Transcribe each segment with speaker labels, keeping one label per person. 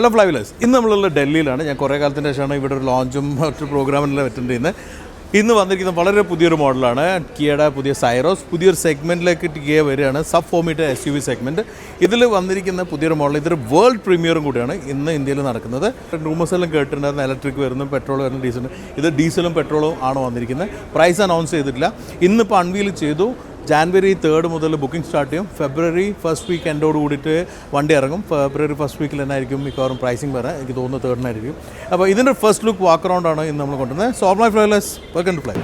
Speaker 1: Hello ഫ്ലൈവിലേഴ്സ്, ഇന്ന് നമ്മളുള്ള ഡൽഹിയിലാണ്. ഞാൻ കുറേ കാലത്തിൻ്റെ ശേഷമാണ് ഇവിടെ ഒരു ലോഞ്ചും മറ്റൊരു പ്രോഗ്രാമിലെല്ലാം അറ്റൻഡ് ചെയ്യുന്നത്. ഇന്ന് വന്നിരിക്കുന്ന വളരെ പുതിയൊരു മോഡലാണ് കിയയുടെ പുതിയ സൈറോസ്. പുതിയൊരു സെഗ്മെൻറ്റിലേക്ക് കിയ വരികയാണ്, സബ് 4 മീറ്റർ SUV സെഗ്മെൻറ്റ്. ഇതിൽ വന്നിരിക്കുന്ന പുതിയൊരു മോഡൽ, ഇതൊരു വേൾഡ് പ്രീമിയറും കൂടിയാണ് ഇന്ന് ഇന്ത്യയിൽ നടക്കുന്നത്. റൂമേഴ്സ് എല്ലാം കേട്ടിട്ടുണ്ടായിരുന്നു ഇലക്ട്രിക് വരുന്നു, പെട്രോൾ വരുന്നു, ഡീസൽ. ഇത് ഡീസലും പെട്രോളും ആണ് വന്നിരിക്കുന്നത്. പ്രൈസ് അനൗൺസ് ചെയ്തിട്ടില്ല. ഇന്നിപ്പോൾ അൺവീൽ ചെയ്തു. ജാനുവരി 3 മുതൽ ബുക്കിംഗ് സ്റ്റാർട്ട് ചെയ്യും. ഫെബ്രുവരി ഫസ്റ്റ് വീക്ക് എൻഡോട് കൂടിയിട്ട് വണ്ടി ഇറങ്ങും. ഫെബ്രുവരി ഫസ്റ്റ് വീക്കിൽ തന്നെ ആയിരിക്കും മിക്കവാറും പ്രൈസിങ് വരാൻ. എനിക്ക് തോന്നുന്നു 3 അപ്പോൾ ഇതിൻ്റെ ഫസ്റ്റ് ലുക്ക് വാക്ക് അറൗണ്ടാണ് ഇന്ന് നമ്മൾ കൊണ്ടുവന്നത്. So my flyers, welcome to fly.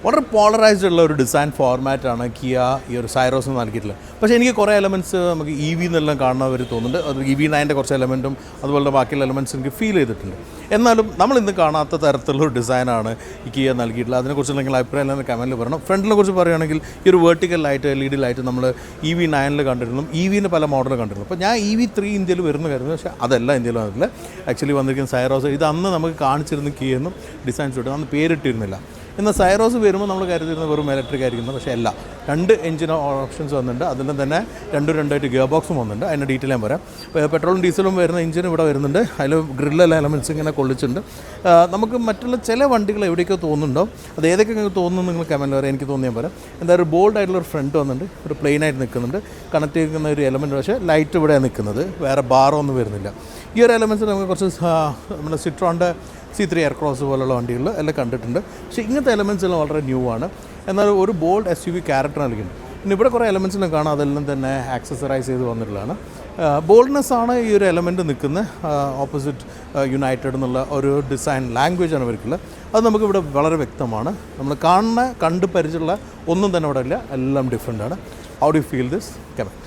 Speaker 1: വളരെ പോളറൈസ്ഡ് ഉള്ള ഒരു ഡിസൈൻ ഫോർമാറ്റാണ് കിയ ഈ ഒരു സൈറോസിന് നൽകിയിട്ടുള്ളത്. പക്ഷേ എനിക്ക് കുറേ എലമെൻറ്റ്സ് നമുക്ക് EV എന്നെല്ലാം കാണുന്നവർ തോന്നുന്നുണ്ട്. അത് EV9 കുറച്ച് എലമെൻറ്റും അതുപോലെ ബാക്കിയുള്ള എലമെൻറ്റ്സ് എനിക്ക് ഫീൽ ചെയ്തിട്ടുണ്ട്. എന്നാലും നമ്മൾ ഇന്ന് കാണാത്ത തരത്തിലുള്ള ഒരു ഡിസൈനാണ് ഈ കിയ നൽകിയിട്ടുള്ളത്. അതിനെക്കുറിച്ച് നിങ്ങൾ അഭിപ്രായം എല്ലാം കമൻറ്റിൽ പറയണം. ഫ്രണ്ടിനെ കുറിച്ച് പറയുകയാണെങ്കിൽ ഈ ഒരു വെർട്ടിക്കൽ ലൈറ്റ് LED ലൈറ്റ് നമ്മൾ EV9 കണ്ടിരുന്നു, EVന് പല മോഡൽ കണ്ടിരുന്നു. അപ്പോൾ ഞാൻ EV3 ഇന്ത്യയിൽ വരുന്ന കരുതുന്നു, പക്ഷേ അതല്ല ഇന്ത്യയിൽ വന്നിട്ടില്ല. ആക്ച്വലി വന്നിരിക്കുന്ന സൈറോസ് ഇത് അന്ന് നമുക്ക് കാണിച്ചിരുന്ന കിയെന്നും ഡിസൈൻ ഷൂട്ട് അന്ന് പേരിട്ടിരുന്നില്ല. എന്നാൽ സൈറോസ് വരുമ്പോൾ നമ്മൾ കരുതിയിരുന്ന വെറും ഇലക്ട്രിക് ആയിരിക്കുന്നു, പക്ഷേ അല്ല. 2 എഞ്ചിൻ ഓപ്ഷൻസ് വന്നിട്ടുണ്ട്. അതിന് തന്നെ 2 ഗിയർ ബോക്സും വന്നിട്ടുണ്ട്. അതിൻ്റെ ഡീറ്റെയിൽ ഞാൻ പറയാം. പെട്രോളും ഡീസലും വരുന്ന എഞ്ചിനും ഇവിടെ വരുന്നുണ്ട്. അതിൽ ഗ്രില്ലെല്ലാം എലമെൻറ്റ്സ് ഇങ്ങനെ കൊള്ളിച്ചിട്ടുണ്ട്. നമുക്ക് മറ്റുള്ള ചില വണ്ടികൾ എവിടെയൊക്കെ തോന്നുന്നുണ്ടോ അത് ഏതൊക്കെ തോന്നുന്നു നിങ്ങൾ കമൻറ്റ് പറയാം. എനിക്ക് തോന്നിയാൽ പറയാം. എന്താ ഒരു ബോൾഡ് ആയിട്ടുള്ളൊരു ഫ്രണ്ട് വന്നിട്ടുണ്ട്, ഒരു പ്ലെയിനായിട്ട് നിൽക്കുന്നുണ്ട്, കണക്ട് ചെയ്യുന്ന ഒരു എലമെൻറ്റ്. പക്ഷേ ലൈറ്റ് ഇവിടെയാണ് നിൽക്കുന്നത്, വേറെ ബാറോ ഒന്നും വരുന്നില്ല. ഈ ഒരു എലമെൻറ്റ്സ് നമുക്ക് കുറച്ച് നമ്മുടെ സിട്രോണിൻ്റെ C3 എയർക്രോസ് പോലുള്ള വണ്ടികളിൽ എല്ലാം കണ്ടിട്ടുണ്ട്. പക്ഷേ ഇങ്ങനത്തെ എലമെൻറ്റ്സ് എല്ലാം വളരെ ന്യൂ ആണ്. എന്നാൽ ഒരു ബോൾഡ് SUV ക്യാരക്ടർ നൽകിയിട്ടുണ്ട്. പിന്നെ ഇവിടെ കുറേ എലമെൻറ്റ്സിലും കാണാം, അതെല്ലാം തന്നെ ആക്സസറൈസ് ചെയ്ത് വന്നിട്ടുള്ളതാണ്. ബോൾഡ്നെസ് ആണ് ഈ ഒരു എലമെൻറ്റ് നിൽക്കുന്ന ഓപ്പോസിറ്റ് യുണൈറ്റഡ് എന്നുള്ള ഒരു ഡിസൈൻ ലാംഗ്വേജാണ് ഇവർക്കുള്ളത്. അത് നമുക്കിവിടെ വളരെ വ്യക്തമാണ്. നമ്മൾ കണ്ട് പരിചയമുള്ള ഒന്നും തന്നെ ഇവിടെ ഇല്ല, എല്ലാം ഡിഫറെൻ്റ് ആണ്. How do feel this? Comment.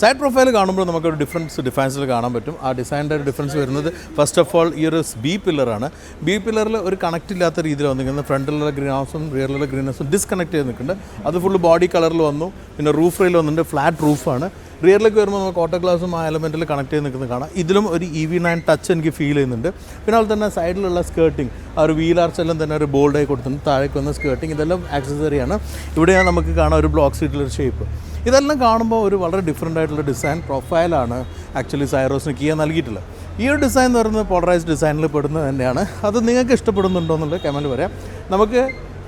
Speaker 1: Side profile കാണുമ്പോൾ നമുക്കൊരു ഡിഫറൻസിൽ കാണാൻ പറ്റും. ആ ഡിസൈനിൻ്റെ ഒരു ഡിഫറൻസ് വരുന്നത് ഫസ്റ്റ് ഓഫ് ഓൾ ഈ ഒരു B പില്ലറാണ്. B പില്ലറിൽ ഒരു കണക്റ്റ് ഇല്ലാത്ത രീതിയിൽ വന്നിരിക്കുന്നത്. ഫ്രണ്ടിലുള്ള ഗ്രീൻ ഹൗസും റിയറിലുള്ള ഗ്രീൻ ഹൗസും ഡിസ്കണക്ട് ചെയ്ത് നിൽക്കുന്നുണ്ട്. അത് ഫുള്ള് ബോഡി കളറിൽ വന്നു. പിന്നെ റൂഫ് റെയിൽ വന്നിട്ടുണ്ട്, ഫ്ലാറ്റ് റൂഫാണ്. റിയറിലേക്ക് വരുമ്പോൾ നമുക്ക് ഓട്ടോ ഗ്ലാസും ആ എലമെൻറ്റിൽ കണക്ട് ചെയ്ത് നിൽക്കുന്നത് കാണാം. ഇതിലും ഒരു EV9 ടച്ച് എനിക്ക് ഫീൽ ചെയ്യുന്നുണ്ട്. പിന്നെ അതുപോലെ തന്നെ സൈഡിലുള്ള സ്കേർട്ടിങ്, ആ ഒരു വീൽ ആർച്ച് എല്ലാം തന്നെ ഒരു ബോൾഡായി കൊടുത്തിട്ടുണ്ട്. താഴേക്ക് വന്ന സ്കേർട്ടിങ് ഇതെല്ലാം ആക്സസറിയാണ്. ഇവിടെയാണ് നമുക്ക് കാണാം ഒരു ബ്ലോക്ക് സീറ്റിലൊരു ഷേപ്പ്. ഇതെല്ലാം കാണുമ്പോൾ ഒരു വളരെ ഡിഫറെൻ്റ് ആയിട്ടുള്ള ഡിസൈൻ പ്രൊഫൈലാണ് ആക്ച്വലി സൈറോസിന് കിയ നൽകിയിട്ടുള്ളത്. ഈ ഒരു ഡിസൈൻ എന്ന് പറയുന്നത് പോളറൈസ്ഡ് ഡിസൈനിൽ പെടുന്നത് തന്നെയാണ്. അത് നിങ്ങൾക്ക് ഇഷ്ടപ്പെടുന്നുണ്ടോ എന്നുള്ളത് കമൻറ്റ് പറയാം.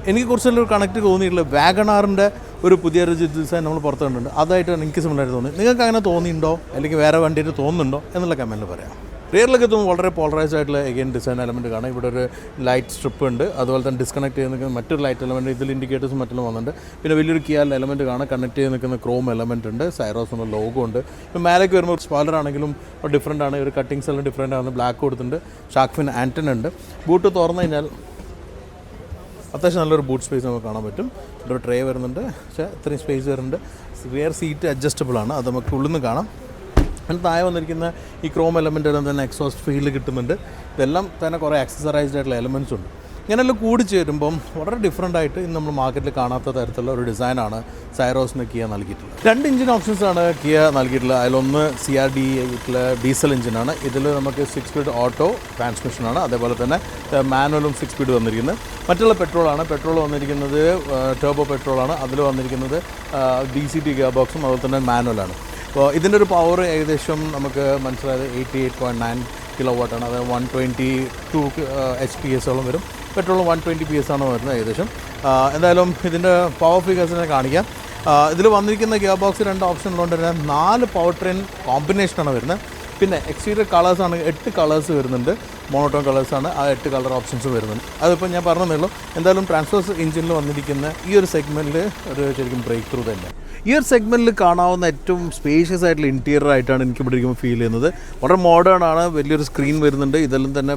Speaker 1: എനിക്ക് കുറച്ചൊരു കണക്റ്റ് തോന്നിയിട്ടുള്ള വാഗണാറിൻ്റെ ഒരു പുതിയൊരു ഡിസൈൻ നമ്മൾ പുറത്ത് കണ്ടിട്ടുണ്ട്. അതായിട്ടാണ് എനിക്ക് സിമിലറായിട്ട് തോന്നി. നിങ്ങൾക്ക് അങ്ങനെ തോന്നിയിട്ടുണ്ടോ അല്ലെങ്കിൽ വേറെ വണ്ടിയിട്ട് തോന്നുന്നുണ്ടോ എന്നുള്ള കമൻറ്റിൽ പറയാം. റിയറിലൊക്കെ എത്തുമ്പോൾ വളരെ പോളറൈസ്ഡ് ആയിട്ടുള്ള എഗെയിൻ ഡിസൈൻ എലമെൻറ്റ് കാണാം. ഇവിടെ ഒരു ലൈറ്റ് സ്ട്രിപ്പ് ഉണ്ട്. അതുപോലെ തന്നെ ഡിസ്കണക്ട് ചെയ്ത് നിൽക്കുന്ന മറ്റൊരു ലൈറ്റ് എലമെൻറ്റ്, ഇതിൽ ഇൻഡിക്കേറ്റേഴ്സും മറ്റും വന്നിട്ടുണ്ട്. പിന്നെ വലിയൊരു കിയാൽ എലമെൻറ്റ് കാണാം. കണക്ട് ചെയ്ത് നിൽക്കുന്ന ക്രോം എലമെൻറ്റ് ഉണ്ട്. സൈറോസ് എന്ന ലോഗോ ഉണ്ട്. ഇപ്പോൾ മേലേക്ക് വരുമ്പോൾ സ്പോയിലർ ആണെങ്കിലും ഡിഫറെൻ്റ് ആണ്. ഒരു കട്ടിങ്സ് എല്ലാം ഡിഫറെൻ്റ് ആണ്. ബ്ലാക്ക് കൊടുത്തിട്ടുണ്ട്. ഷാർക്ക് ഫിൻ ആൻറ്റൻ ഉണ്ട്. ബൂട്ട് തുറന്നു കഴിഞ്ഞാൽ അത്യാവശ്യം നല്ലൊരു ബൂട്ട് സ്പേസ് നമുക്ക് കാണാൻ പറ്റും. ഇവിടെ ഒരു ട്രേ വരുന്നുണ്ട്, പക്ഷേ ഇത്രയും സ്പേസ് വരുന്നുണ്ട്. റിയർ സീറ്റ് അഡ്ജസ്റ്റബിൾ ആണ്, അത് നമുക്ക് ഉള്ളിൽ നിന്ന് കാണാം. അതിന് താഴെ വന്നിരിക്കുന്ന ഈ ക്രോം എലമെൻ്റ് എല്ലാം തന്നെ എക്സോസ്റ്റ് ഫീൽഡ് കിട്ടുന്നുണ്ട്. ഇതെല്ലാം തന്നെ കുറേ ആക്സസറൈസ്ഡ് ആയിട്ടുള്ള എലമെൻറ്റ്സ് ഉണ്ട്. ഇങ്ങനെയെല്ലാം കൂടി ചേരുമ്പം വളരെ ഡിഫറെൻ്റ് ആയിട്ട് ഇന്ന് നമ്മൾ മാർക്കറ്റിൽ കാണാത്ത തരത്തിലുള്ള ഒരു ഡിസൈനാണ് സൈറോസിന് കിയ നൽകിയിട്ടുള്ളത്. 2 എഞ്ചിൻ ഓപ്ഷൻസാണ് കിയ നൽകിയിട്ടുള്ളത്. അതിലൊന്ന് CRD ഡീസൽ എഞ്ചിനാണ്. ഇതിൽ നമുക്ക് 6 സ്പീഡ് ഓട്ടോ ട്രാൻസ്മിഷനാണ്. അതേപോലെ തന്നെ മാനുവലും 6 സ്പീഡ് വന്നിരിക്കുന്നത്. മറ്റുള്ള പെട്രോളാണ്. പെട്രോൾ വന്നിരിക്കുന്നത് ടർബോ പെട്രോളാണ്. അതിൽ വന്നിരിക്കുന്നത് DCT ഗിയർ ബോക്സും അതുപോലെ തന്നെ മാനുവലാണ്. അപ്പോൾ ഇതിൻ്റെ ഒരു പവർ ഏകദേശം നമുക്ക് മനസ്സിലായത് 88.9 kW ആണ്. അത് 122 HP വരും. പെട്രോളും 120 PS ആണ് വരുന്നത് ഏകദേശം. എന്തായാലും ഇതിൻ്റെ പവർ ഫിഗേഴ്സിനെ കാണിക്കാം. ഇതിൽ വന്നിരിക്കുന്ന ഗിയർ ബോക്സ് 2 ഓപ്ഷൻ ഉള്ളതുകൊണ്ട് തന്നെ 4 പവർ ട്രെയിൻ കോമ്പിനേഷനാണ് വരുന്നത്. പിന്നെ എക്സ്റ്റീരിയർ കളേഴ്സാണ് 8 കളേഴ്സ് വരുന്നുണ്ട്. മോണോട്ടോൺ കളേഴ്സാണ് ആ 8 കളർ ഓപ്ഷൻസ് വരുന്നുണ്ട്. അതിപ്പോൾ ഞാൻ പറഞ്ഞതേ ഉള്ളൂ. എന്തായാലും ട്രാൻസ്ഫോഴ്സ് എഞ്ചിനിൽ വന്നിരിക്കുന്ന ഈ ഒരു സെഗ്മെൻറ്റിൽ ഒരു ശരിക്കും ബ്രേക്ക് ത്രൂ തന്നെ. ഈ ഒരു സെഗ്മെൻറ്റിൽ കാണാവുന്ന ഏറ്റവും സ്പേഷ്യസ് ആയിട്ടുള്ള ഇൻറ്റീരിയർ ആയിട്ടാണ് എനിക്ക് ഇവിടെ ഇരിക്കുമ്പോൾ ഫീൽ ചെയ്യുന്നത്. വളരെ മോഡേൺ ആണ്. വലിയൊരു സ്ക്രീൻ വരുന്നുണ്ട്. ഇതെല്ലാം തന്നെ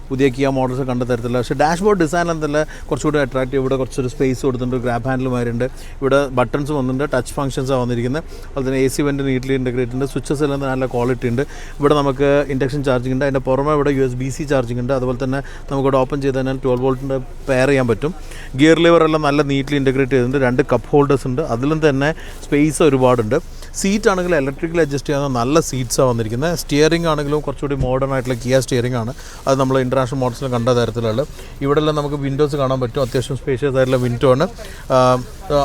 Speaker 1: പുതിയ കിയ മോഡൽസ് കണ്ട തരത്തില്ല. പക്ഷേ ഡാഷ്ബോർഡ് ഡിസൈൻ എന്തല്ല കുറച്ചുകൂടി അട്രാക്റ്റീവ്. ഇവിടെ കുറച്ചൊരു സ്പേസ് കൊടുത്തിട്ടുണ്ട്. ഗ്രാബ് ഹാൻഡിൽ മാരുണ്ട്. ഇവിടെ ബട്ടൺസ് വന്നിട്ടുണ്ട്. ടച്ച് ഫംഗ്ഷൻസാണ് വന്നിരിക്കുന്നത്. അതുപോലെ AC വെൻ്റ് നീറ്റ്ലി ഇൻ്റഗ്രേറ്റ് ഉണ്ട്. സ്വിച്ചസ് എല്ലാം നല്ല ക്വാളിറ്റി ഉണ്ട്. ഇവിടെ നമുക്ക് ഇൻഡക്ഷൻ ചാർജിങ് ഉണ്ട്. അതിൻ്റെ പുറമെ ഇവിടെ USB-C ചാർജിങ് ഉണ്ട്. അതുപോലെ തന്നെ നമുക്കിവിടെ ഓപ്പൺ ചെയ്ത് കഴിഞ്ഞാൽ 12 വോൾട്ടിൻ്റെ പെയർ ചെയ്യാൻ പറ്റും. ഗിയർ ലിവർ എല്ലാം നല്ല നീറ്റ്ലി ഇൻ്റഗ്രേറ്റ് ചെയ്തിട്ടുണ്ട്. 2 കപ്പ് ഹോൾഡേഴ്സ് ഉണ്ട്. അതിലും തന്നെ സ്പേസ് ഒരുപാടുണ്ട്. സീറ്റ് ആണെങ്കിലും ഇലക്ട്രിക്കൽ അഡ്ജസ്റ്റ് ചെയ്യാവുന്ന നല്ല സീറ്റ്സാണ് വന്നിരിക്കുന്നത്. സ്റ്റിയറിംഗ് ആണെങ്കിലും കുറച്ചുകൂടി മോഡേൺ ആയിട്ടുള്ള കിയ സ്റ്റിയറിംഗ് ആണ്. അത് നമ്മൾ ഇൻ്റർനാഷണൽ മോഡൽസിൽ കണ്ട തരത്തിലുള്ള ഇവിടെല്ലാം നമുക്ക് വിൻഡോസ് കാണാൻ പറ്റും. അത്യാവശ്യം സ്പേഷ്യസ് ആയിട്ടുള്ള വിൻഡോ ആണ്.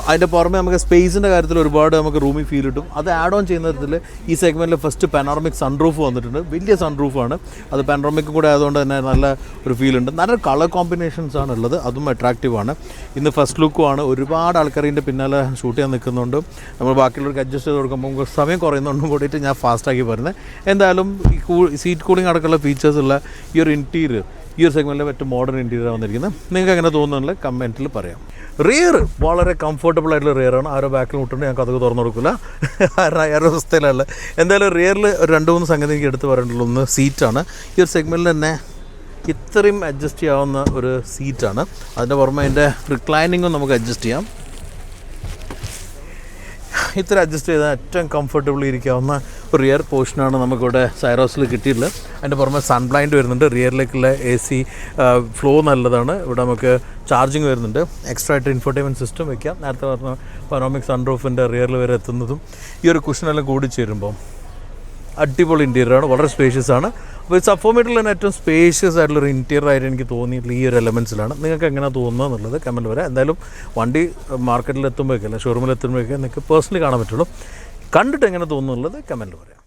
Speaker 1: അതിൻ്റെ പുറമെ നമുക്ക് സ്പേസിൻ്റെ കാര്യത്തിൽ ഒരുപാട് നമുക്ക് റൂമിൽ ഫീൽ കിട്ടും. അത് ആഡ് ഓൺ ചെയ്യുന്ന തരത്തിൽ ഈ സെഗ്മെൻറ്റിൽ ഫസ്റ്റ് പാനോറമിക് സൺറൂഫ് വന്നിട്ടുണ്ട്. വലിയ സൺറൂഫാണ്. അത് പാനോറമിക് കൂടെ ആയതുകൊണ്ട് തന്നെ നല്ല ഒരു ഫീൽ ഉണ്ട്. നല്ല കളർ കോമ്പിനേഷൻസ് ആണ് ഉള്ളത്. അതും അട്രാക്റ്റീവാണ്. ഇന്ന് ഫസ്റ്റ് ലുക്കുമാണ്. ഒരുപാട് ആൾക്കാരിൻ്റെ പിന്നാലെ ഷൂട്ട് ചെയ്യാൻ നിൽക്കുന്നുണ്ട്. നമ്മൾ ബാക്കിയുള്ളവർക്ക് അഡ്ജസ്റ്റ് ചെയ്ത് കൊടുക്കുമ്പോൾ സമയം കുറയുന്നതുകൊണ്ടും കൂടിയിട്ട് ഞാൻ ഫാസ്റ്റാക്കി പറയുന്നത്. എന്തായാലും ഈ സീറ്റ് കൂളിംഗ് അടക്കമുള്ള ഫീച്ചേഴ്സ് ഉള്ള ഈ ഒരു ഇൻറ്റീരിയർ, ഈ ഒരു സെഗ്മെൻറ്റിൽ ഏറ്റവും മോഡേൺ ഇൻറ്റീരിയർ വന്നിരിക്കുന്നത്. നിങ്ങൾക്ക് എങ്ങനെ തോന്നുന്നില്ല കമൻറ്റിൽ പറയാം. റിയർ വളരെ കംഫർട്ടബിൾ ആയിട്ടുള്ള റിയറാണ്. ആരോ ബാക്കിൽ മുട്ടുണ്ട് ഞങ്ങൾക്ക് അതൊക്കെ തുറന്നു കൊടുക്കില്ല, ആരോ അവസ്ഥയിലല്ല. എന്തായാലും റിയറിൽ ഒരു 2-3 സംഗതി എനിക്ക് എടുത്ത് പറയേണ്ടുള്ളൂ. ഒന്ന് സീറ്റാണ്. ഈ ഒരു സെഗ്മെൻറ്റിൽ തന്നെ ഇത്രയും അഡ്ജസ്റ്റ് ചെയ്യാവുന്ന ഒരു സീറ്റാണ്. അതിൻ്റെ പുറമെ അതിൻ്റെ റിക്ലൈനിങ്ങും നമുക്ക് അഡ്ജസ്റ്റ് ചെയ്യാം. ഇത്ര അഡ്ജസ്റ്റ് ചെയ്താൽ ഏറ്റവും കംഫർട്ടബിളി ഇരിക്കാവുന്ന ഒരു റിയർ പോർഷനാണ് നമുക്കിവിടെ സൈറോസിൽ കിട്ടിയിട്ടുള്ളത്. അതിൻ്റെ പുറമെ സൺ ബ്ലൈൻഡ് വരുന്നുണ്ട്. റിയറിലേക്കുള്ള AC ഫ്ലോ നല്ലതാണ്. ഇവിടെ നമുക്ക് ചാർജിങ് വരുന്നുണ്ട്. എക്സ്ട്രാ ആയിട്ട് ഇൻഫോർടൈൻമെൻറ്റ് സിസ്റ്റം വയ്ക്കാം. നേരത്തെ പറഞ്ഞ പനോമിക് സൺറൂഫിൻ്റെ റിയറിൽ വരെ എത്തുന്നതും ഈ ഒരു കുഷനെല്ലാം കൂടി ചേരുമ്പം അടിപൊളി ഇൻറ്റീരിയറാണ്. വളരെ സ്പേഷ്യസ് ആണ്. അപ്പോൾ ഈ സബ്ഫോമീറ്ററിൽ തന്നെ ഏറ്റവും സ്പേഷ്യസ് ആയിട്ടുള്ളൊരു ഇൻറ്റീരിയർ ആയിട്ട് എനിക്ക് തോന്നിയിട്ടുള്ള ഈ ഒരു എലമെൻസിലാണ്. നിങ്ങൾക്ക് എങ്ങനെ തോന്നുന്നത് എന്നുള്ളത് കമൻറ്റ് വരാം. എന്തായാലും വണ്ടി മാർക്കറ്റിൽ എത്തുമ്പോഴേക്കല്ല ഷോറൂമിൽ എത്തുമ്പോഴേക്കേ നിങ്ങൾക്ക് പേഴ്സണലി കാണാൻ പറ്റുള്ളൂ. കണ്ടിട്ട് എങ്ങനെ തോന്നുന്നുള്ളത് കമൻറ്റ് പറയാം.